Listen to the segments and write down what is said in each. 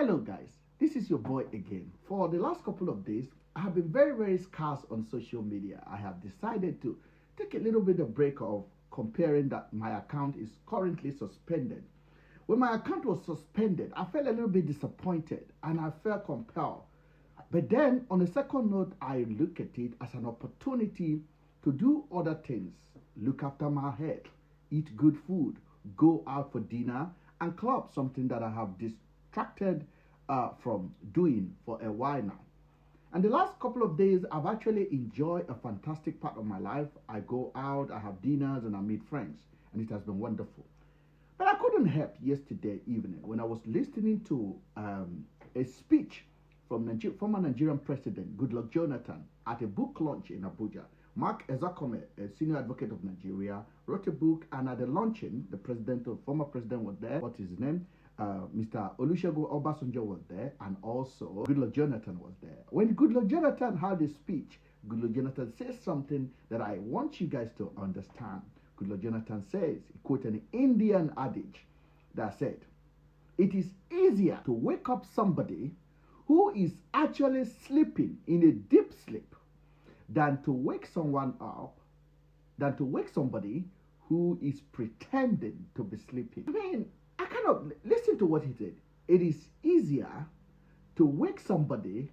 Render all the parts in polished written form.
Hello guys, this is your boy again. For the last couple of days, I have been very scarce on social media. I have decided to take a little bit of break of comparing that my account is currently suspended. When my account was suspended, I felt a little bit disappointed and I felt compelled. But then on a second note, I look at it as an opportunity to do other things, look after my health, eat good food, go out for dinner and club, something that I have distracted from doing for a while now. And the last couple of days, I've actually enjoyed a fantastic part of my life. I go out, I have dinners, and I meet friends, and it has been wonderful. But I couldn't help yesterday evening when I was listening to a speech from former Nigerian President Goodluck Jonathan at a book launch in Abuja. Mark Ezakome, a senior advocate of Nigeria, wrote a book, and at the launching, the former president was there. What is his name? Mr. Olusegun Obasanjo was there, and also Goodluck Jonathan was there. When Goodluck Jonathan had a speech, Goodluck Jonathan says something that I want you guys to understand. Goodluck Jonathan says, he quoted an Indian adage that said, "It is easier to wake up somebody who is actually sleeping in a deep sleep than to wake someone up, than to wake somebody who is pretending to be sleeping." I mean, I kind of listen to what he said. It is easier to wake somebody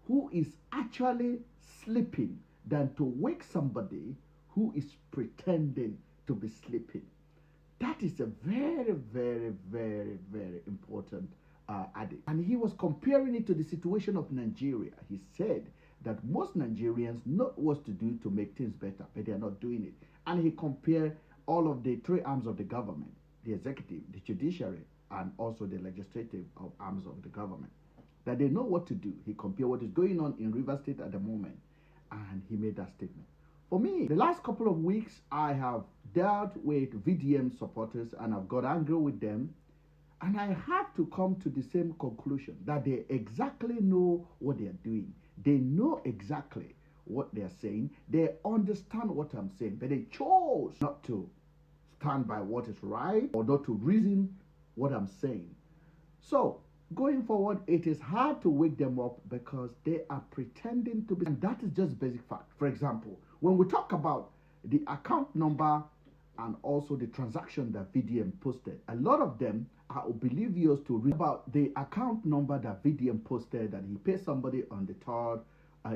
who is actually sleeping than to wake somebody who is pretending to be sleeping. That is a very important adage. And he was comparing it to the situation of Nigeria. He said that most Nigerians know what to do to make things better, but they are not doing it. And he compared all of the three arms of the government: the executive, the judiciary, and also the legislative arms of the government, that they know what to do. He compared what is going on in Rivers State at the moment, and he made that statement. For me, the last couple of weeks, I have dealt with VDM supporters, and I've got angry with them, and I have to come to the same conclusion, that they exactly know what they are doing. They know exactly what they are saying. They understand what I'm saying, but they chose not to stand by what is right or not to reason what I'm saying. So going forward, it is hard to wake them up because they are pretending to be, and that is just basic fact. For example, when we talk about the account number and also the transaction that VDM posted, a lot of them are oblivious to read about the account number that VDM posted, that he paid somebody on the third.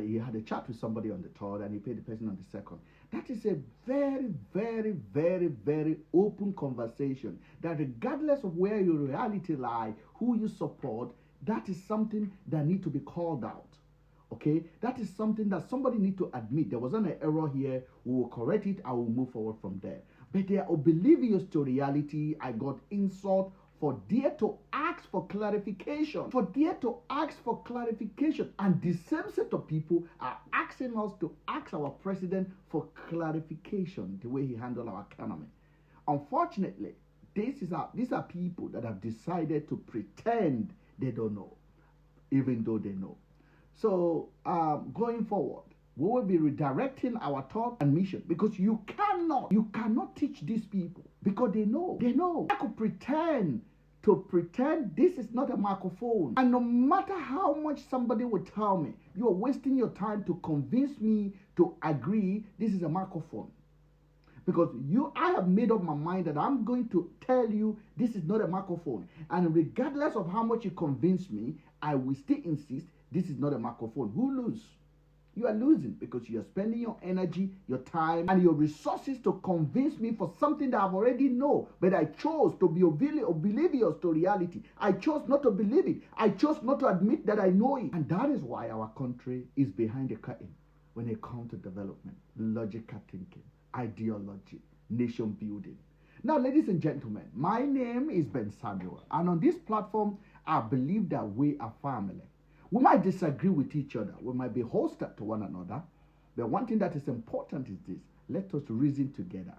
He had a chat with somebody on the third, and he paid the person on the second. That is a very open conversation, that regardless of where your reality lie, who you support, that is something that need to be called out. Okay, that is something that somebody need to admit. There was an error here. We will correct it. I will move forward from there. But they are oblivious to reality. I got insult for dare to ask for clarification. For dare to ask for clarification. And the same set of people are asking us to ask our president for clarification, the way he handled our economy. Unfortunately, these are people that have decided to pretend they don't know, even though they know. So going forward, we will be redirecting our thought and mission, because you cannot teach these people, because they know. I could pretend this is not a microphone, and no matter how much somebody would tell me, you are wasting your time to convince me to agree this is a microphone, because I have made up my mind that I'm going to tell you this is not a microphone, and regardless of how much you convince me, I will still insist this is not a microphone. Who lose? You are losing, because you are spending your energy, your time, and your resources to convince me for something that I've already know. But I chose to be oblivious to reality. I chose not to believe it. I chose not to admit that I know it. And that is why our country is behind the curtain when it comes to development, logical thinking, ideology, nation building. Now, ladies and gentlemen, my name is Ben Samuel, and on this platform, I believe that we are family. We might disagree with each other. We might be hostile to one another. But one thing that is important is this: let us reason together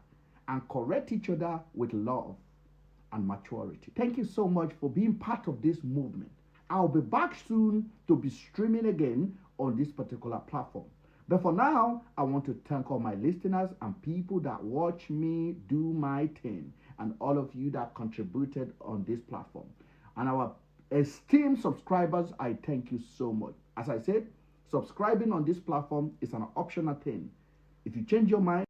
and correct each other with love and maturity. Thank you so much for being part of this movement. I'll be back soon to be streaming again on this particular platform. But for now, I want to thank all my listeners and people that watch me do my thing, and all of you that contributed on this platform. And our esteemed subscribers, I thank you so much. As I said, subscribing on this platform is an optional thing. If you change your mind,